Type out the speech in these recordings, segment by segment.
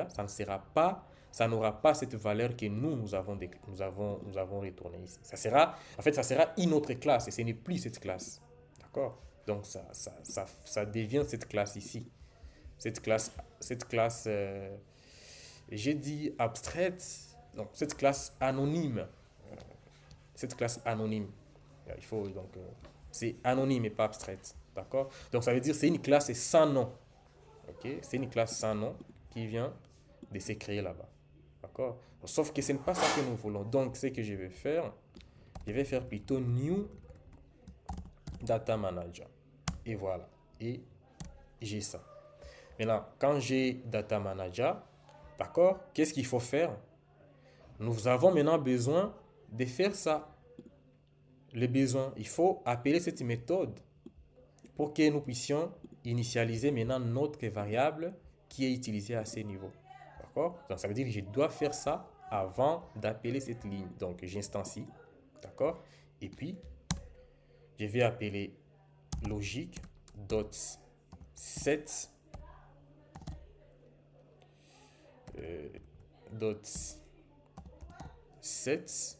ça n'aura pas cette valeur que nous avons retourné ici. Ça sera une autre classe et ce n'est plus cette classe. D'accord? Donc, ça devient cette classe ici. Cette classe, cette classe j'ai dit abstraite, non, cette classe anonyme. Cette classe anonyme. Il faut donc, c'est anonyme et pas abstraite. D'accord? Donc, ça veut dire c'est une classe sans nom. Ok? C'est une classe sans nom qui vient de se créer là-bas. D'accord? Sauf que ce n'est pas ça que nous voulons. Donc, ce que je vais faire plutôt new data manager. Et voilà. Et j'ai ça. Maintenant, quand j'ai data manager, d'accord, qu'est-ce qu'il faut faire? Nous avons maintenant besoin de faire ça. Le besoin, il faut appeler cette méthode pour que nous puissions initialiser maintenant notre variable qui est utilisée à ce niveau. D'accord? Donc ça veut dire que je dois faire ça avant d'appeler cette ligne. Donc j'instancie. D'accord? Et puis, je vais appeler logique dot set dot set.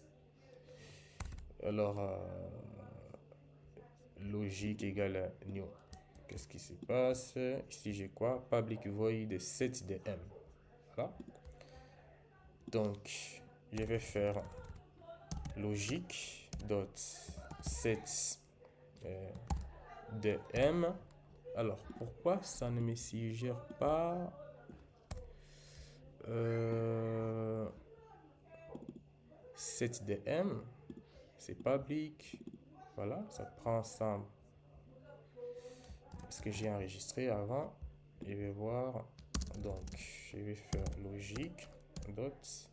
Alors, logique égale à new. Qu'est-ce qui se passe? Ici, j'ai quoi? Public void set de m. Voilà. Donc, je vais faire logique dot set de m. Alors, pourquoi ça ne me suggère pas set de m? C'est public. Voilà, ça prend ensemble ce que j'ai enregistré avant. Je vais voir. Donc, je vais faire logique dot.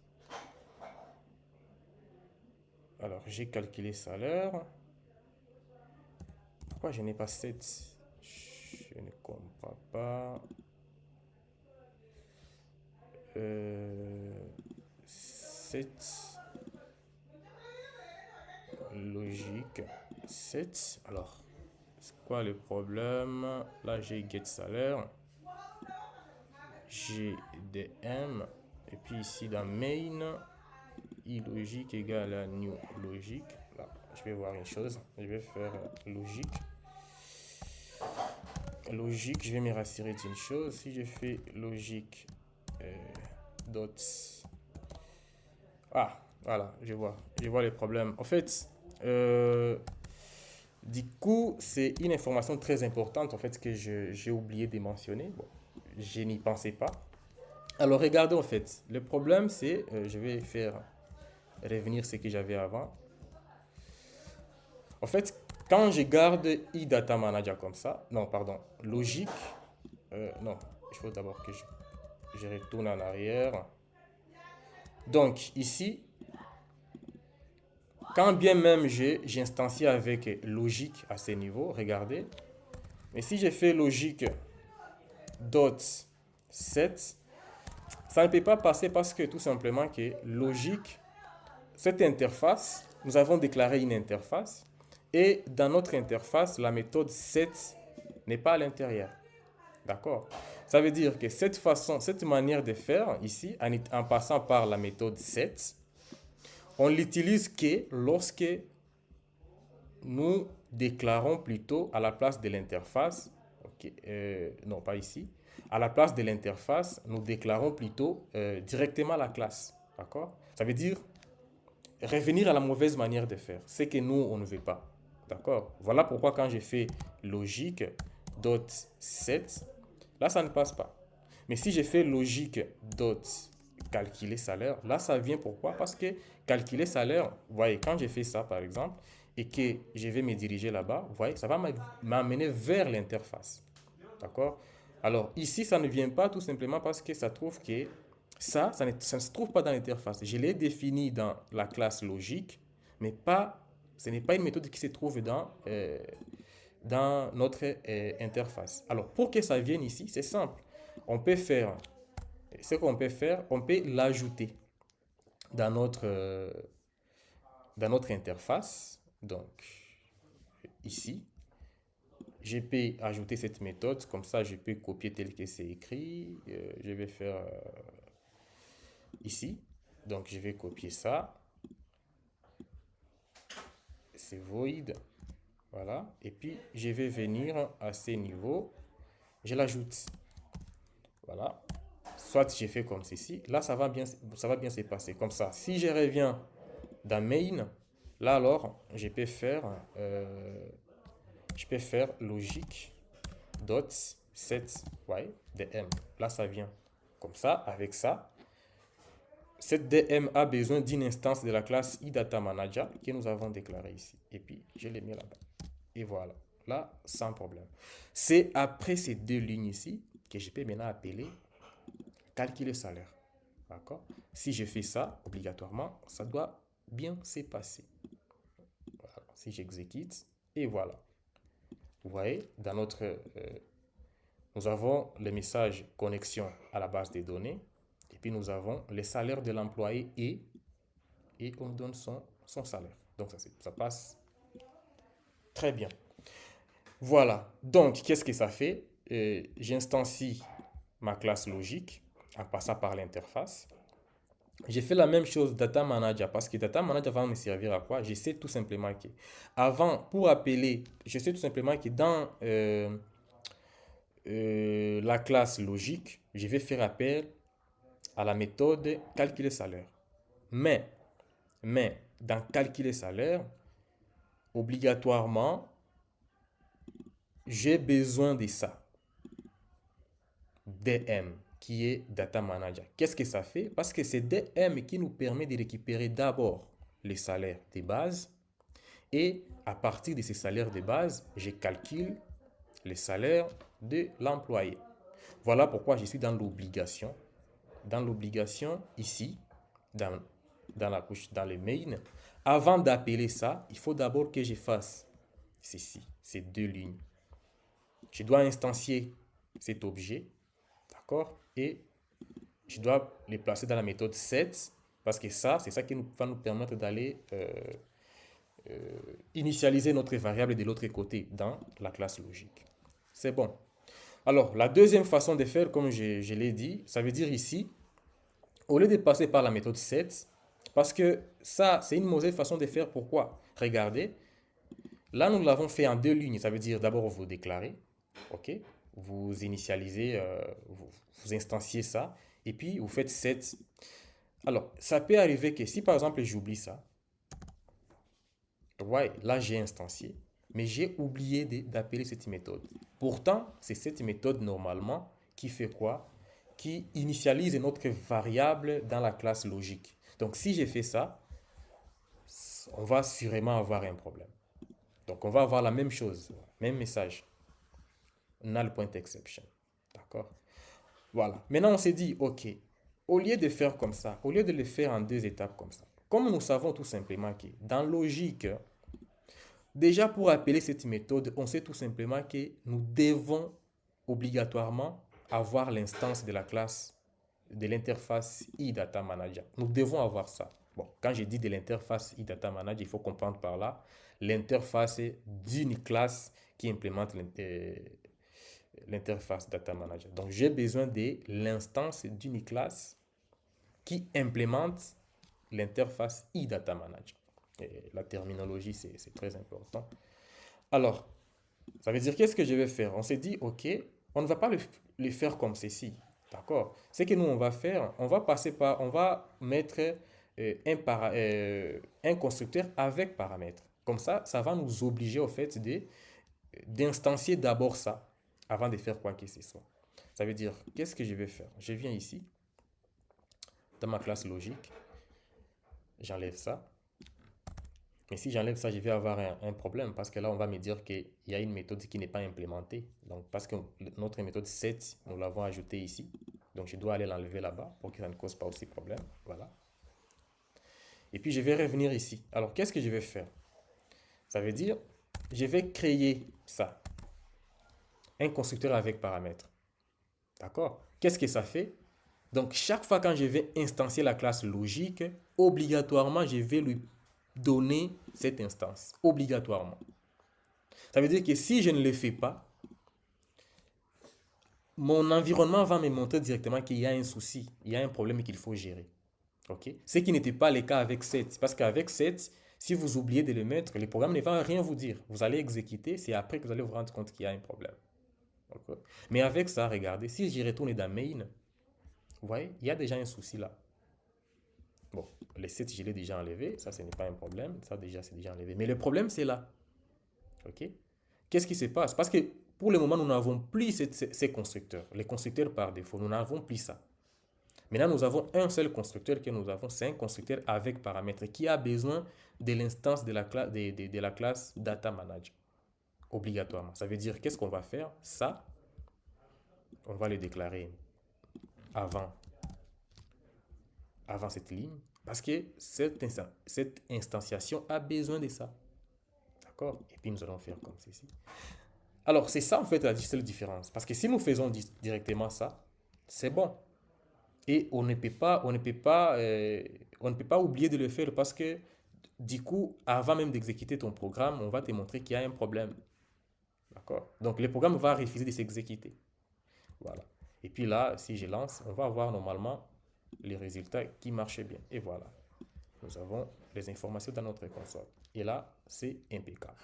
Alors, j'ai calculé salaire. Pourquoi je n'ai pas 7? Je ne comprends pas. 7. Logique 7. Alors, c'est quoi le problème? Là, j'ai get salaire. J'ai DM. Et puis ici, dans main, logique égale à new logique. Là, je vais voir une chose. Je vais faire logique. Logique, je vais me rassurer d'une chose. Si je fais logique dot. Ah, voilà, je vois. Je vois les problèmes. En fait, du coup, c'est une information très importante en fait que j'ai oublié de mentionner. Bon, je n'y pensais pas. Alors, regardez en fait. Le problème, c'est, je vais faire revenir ce que j'avais avant. En fait, quand je garde iData Manager comme ça, non, pardon, logique, non, il faut d'abord que je retourne en arrière. Donc, ici, quand bien même j'instancie avec logique à ce niveau, regardez, mais si je fais logique dot set, ça ne peut pas passer parce que tout simplement que logique, cette interface, nous avons déclaré une interface et dans notre interface, la méthode set n'est pas à l'intérieur. D'accord? Ça veut dire que cette manière de faire ici, en passant par la méthode set, on l'utilise que lorsque nous déclarons plutôt à la place de l'interface, okay, non pas ici, à la place de l'interface, nous déclarons plutôt directement la classe. D'accord? Ça veut dire revenir à la mauvaise manière de faire, ce que nous, on ne veut pas. D'accord? Voilà pourquoi quand j'ai fait logique dot set, là, ça ne passe pas. Mais si j'ai fait logique dot calculer salaire, là, ça vient pourquoi? Parce que calculer salaire, vous voyez, quand j'ai fait ça, par exemple, et que je vais me diriger là-bas, vous voyez, ça va m'amener vers l'interface. D'accord? Alors, ici, ça ne vient pas tout simplement parce que ça trouve que ça ne se trouve pas dans l'interface. Je l'ai défini dans la classe logique, mais ce n'est pas une méthode qui se trouve dans notre interface. Alors, pour que ça vienne ici, c'est simple. On peut faire, ce qu'on peut faire, on peut l'ajouter dans dans notre interface. Donc, ici, je peux ajouter cette méthode, comme ça je peux copier tel que c'est écrit. Je vais faire ici. Donc je vais copier ça. C'est void. Voilà. Et puis je vais venir à ces niveaux. Je l'ajoute. Voilà. Soit j'ai fait comme ceci. Là, ça va bien se passer. Comme ça. Si je reviens dans main, là alors, je peux faire logique dot set dm. Là, ça vient comme ça. Avec ça, cette dm a besoin d'une instance de la classe iDataManager que nous avons déclarée ici. Et puis, je l'ai mis là-bas. Et voilà. Là, sans problème. C'est après ces deux lignes ici que je peux maintenant appeler calculer salaire. D'accord? Si je fais ça, obligatoirement, ça doit bien se passer. Voilà. Si j'exécute, et voilà. Vous voyez, dans notre... nous avons le message connexion à la base des données. Et puis nous avons les salaires de l'employé et on donne son salaire. Donc ça passe très bien. Voilà. Donc, qu'est-ce que ça fait? J'instancie ma classe logique en passant par l'interface. J'ai fait la même chose Data Manager parce que Data Manager va me servir à quoi? Je sais tout simplement que avant, pour appeler, je sais tout simplement que dans la classe logique, je vais faire appel à la méthode calculer salaire. Mais dans calculer salaire, obligatoirement, j'ai besoin de ça. DM, qui est Data Manager. Qu'est-ce que ça fait? Parce que c'est DM qui nous permet de récupérer d'abord les salaires de base et à partir de ces salaires de base, je calcule les salaires de l'employé. Voilà pourquoi je suis dans l'obligation. Dans l'obligation ici, dans la couche, dans le main, avant d'appeler ça, il faut d'abord que je fasse ceci, ces deux lignes. Je dois instancier cet objet, d'accord? Et je dois les placer dans la méthode set parce que ça, c'est ça qui va nous permettre d'aller initialiser notre variable de l'autre côté dans la classe logique. C'est bon. Alors, la deuxième façon de faire, comme je l'ai dit, ça veut dire ici, au lieu de passer par la méthode set, parce que ça, c'est une mauvaise façon de faire. Pourquoi? Regardez, là, nous l'avons fait en deux lignes. Ça veut dire d'abord vous déclarez, ok? Vous initialisez, vous instanciez ça, et puis vous faites set. Alors, ça peut arriver que si par exemple j'oublie ça, ouais, là j'ai instancié, mais j'ai oublié d'appeler cette méthode. Pourtant, c'est cette méthode normalement qui fait quoi? Qui initialise notre variable dans la classe logique. Donc si j'ai fait ça, on va sûrement avoir un problème. Donc on va avoir la même chose, même message. Null.exception. D'accord? Voilà. Maintenant on s'est dit, ok, au lieu de faire comme ça, au lieu de le faire en deux étapes comme ça, comme nous savons tout simplement que dans logique, déjà pour appeler cette méthode, on sait tout simplement que nous devons obligatoirement avoir l'instance de la classe de l'interface iDataManager. Nous devons avoir ça. Bon, quand je dis de l'interface iDataManager, il faut comprendre par là l'interface d'une classe qui implémente l'interface Data Manager. Donc, j'ai besoin de l'instance d'une classe qui implémente l'interface iDataManager. Et la terminologie, c'est très important. Alors, ça veut dire qu'est-ce que je vais faire? On s'est dit, ok, on ne va pas le faire comme ceci. D'accord? Ce que nous, on va faire, on va mettre un constructeur avec paramètres. Comme ça va nous obliger au fait d'instancier d'abord ça avant de faire quoi que ce soit. Ça veut dire, qu'est-ce que je vais faire? Je viens ici, dans ma classe logique, j'enlève ça. Mais si j'enlève ça, je vais avoir un problème parce que là, on va me dire qu'il y a une méthode qui n'est pas implémentée. Donc, parce que notre méthode set, nous l'avons ajoutée ici. Donc, je dois aller l'enlever là-bas pour que ça ne cause pas aussi problème. Voilà. Et puis, je vais revenir ici. Alors, qu'est-ce que je vais faire? Ça veut dire, je vais créer ça. Un constructeur avec paramètres. D'accord? Qu'est-ce que ça fait? Donc, chaque fois quand je vais instancier la classe logique, obligatoirement, je vais lui donner cette instance. Obligatoirement. Ça veut dire que si je ne le fais pas, mon environnement va me montrer directement qu'il y a un souci, il y a un problème qu'il faut gérer. OK? Ce qui n'était pas le cas avec 7. Parce qu'avec 7, si vous oubliez de le mettre, le programme ne va rien vous dire. Vous allez exécuter, c'est après que vous allez vous rendre compte qu'il y a un problème. OK? Mais avec ça, regardez, si j'y retourne dans main, vous voyez, il y a déjà un souci là. Bon, les 7, je l'ai déjà enlevé. Ça, ce n'est pas un problème. Ça, déjà, c'est déjà enlevé. Mais le problème, c'est là. OK? Qu'est-ce qui se passe? Parce que pour le moment, nous n'avons plus ces constructeurs. Les constructeurs par défaut, nous n'avons plus ça. Maintenant, nous avons un seul constructeur que nous avons, c'est un constructeur avec paramètres qui a besoin de l'instance de la classe de la classe Data Manager, obligatoirement. Ça veut dire, qu'est-ce qu'on va faire? Ça, on va le déclarer avant, avant cette ligne, parce que cette instantiation a besoin de ça. D'accord? Et puis, nous allons faire comme ceci. Alors, c'est ça, en fait, la seule différence. Parce que si nous faisons directement ça, c'est bon. Et on ne peut pas oublier de le faire parce que du coup, avant même d'exécuter ton programme, on va te montrer qu'il y a un problème. D'accord? Donc, le programme va refuser de s'exécuter. Voilà. Et puis là, si je lance, on va avoir normalement les résultats qui marchent bien. Et voilà. Nous avons les informations dans notre console. Et là, c'est impeccable.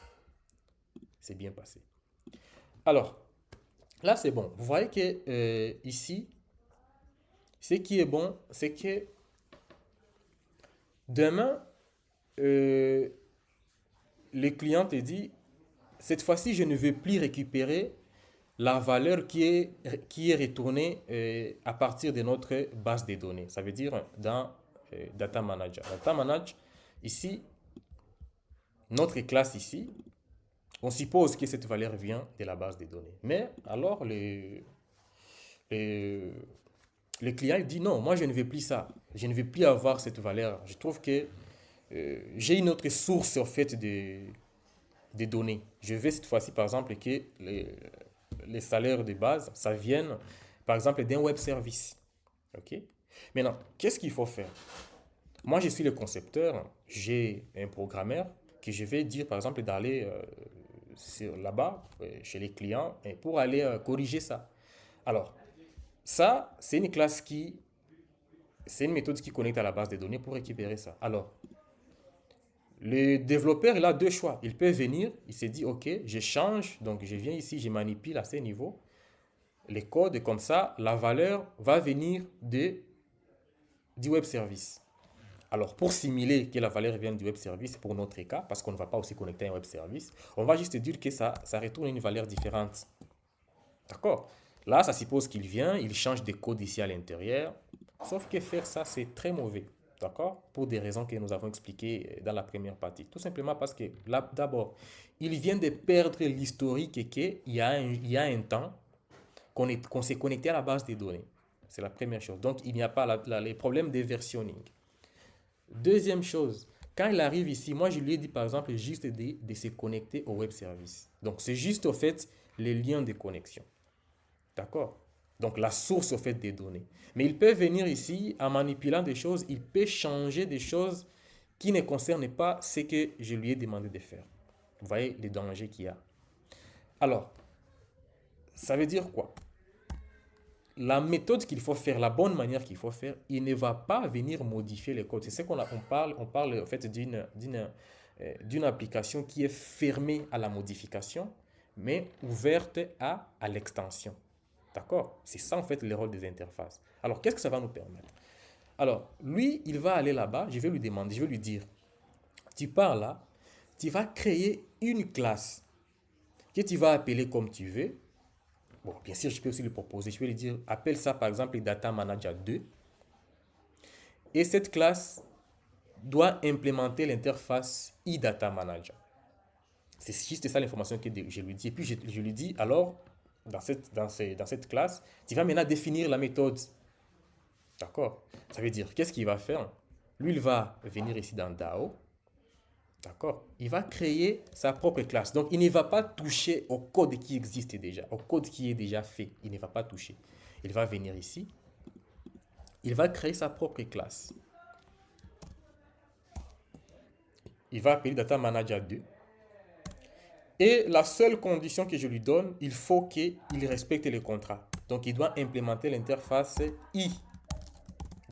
C'est bien passé. Alors, là, c'est bon. Vous voyez que ici, ce qui est bon, c'est que demain, euh, le client te dit, cette fois-ci, je ne veux plus récupérer la valeur qui est retournée à partir de notre base de données. Ça veut dire dans Data Manager. Data Manager, ici, notre classe ici, on suppose que cette valeur vient de la base de données. Mais alors, le, le client il dit non, moi je ne veux plus ça. Je ne veux plus avoir cette valeur. Je trouve que j'ai une autre source en fait des données. Je veux cette fois-ci, par exemple, que les salaires de base, ça vienne, par exemple, d'un web service. OK? Maintenant, qu'est-ce qu'il faut faire? Moi, je suis le concepteur, j'ai un programmeur que je vais dire, par exemple, d'aller là-bas, chez les clients, et pour aller corriger ça. Alors, ça, c'est une méthode qui connecte à la base de données pour récupérer ça. Alors, le développeur, il a deux choix. Il peut venir, il s'est dit, OK, je change, donc je viens ici, je manipule à ces niveaux les codes, comme ça, la valeur va venir du web service. Alors, pour simuler que la valeur vient du web service, pour notre cas, parce qu'on ne va pas aussi connecter un web service, on va juste dire que ça retourne une valeur différente. D'accord? Là, ça suppose qu'il vient, il change des codes ici à l'intérieur. Sauf que faire ça, c'est très mauvais. D'accord? Pour des raisons que nous avons expliquées dans la première partie. Tout simplement parce que, là, d'abord, il vient de perdre l'historique et qu'il y a un temps qu'on s'est connecté à la base des données. C'est la première chose. Donc, il n'y a pas les problèmes de versionning. Deuxième chose, quand il arrive ici, moi je lui ai dit par exemple juste de se connecter au web service. Donc c'est juste au fait les liens de connexion. D'accord? Donc la source au fait des données. Mais il peut venir ici en manipulant des choses, il peut changer des choses qui ne concernent pas ce que je lui ai demandé de faire. Vous voyez les dangers qu'il y a. Alors, ça veut dire quoi? La méthode qu'il faut faire, la bonne manière qu'il faut faire, il ne va pas venir modifier les codes. C'est ce on parle en fait d'une application qui est fermée à la modification, mais ouverte à l'extension. D'accord? C'est ça en fait le rôle des interfaces. Alors, qu'est-ce que ça va nous permettre? Alors, lui, il va aller là-bas, je vais lui demander, je vais lui dire, tu pars là, tu vas créer une classe que tu vas appeler comme tu veux. Bon, bien sûr, je peux aussi lui proposer, je vais lui dire, appelle ça par exemple Data Manager 2. Et cette classe doit implémenter l'interface eData Manager. C'est juste ça l'information que je lui dis. Et puis je lui dis, alors, dans cette classe, tu vas maintenant définir la méthode. D'accord? Ça veut dire, qu'est-ce qu'il va faire? Lui, il va venir ici dans DAO. D'accord? Il va créer sa propre classe. Donc, il ne va pas toucher au code qui existe déjà, au code qui est déjà fait. Il ne va pas toucher. Il va venir ici. Il va créer sa propre classe. Il va appeler Data Manager 2. Et la seule condition que je lui donne, il faut qu'il respecte le contrat. Donc, il doit implémenter l'interface I.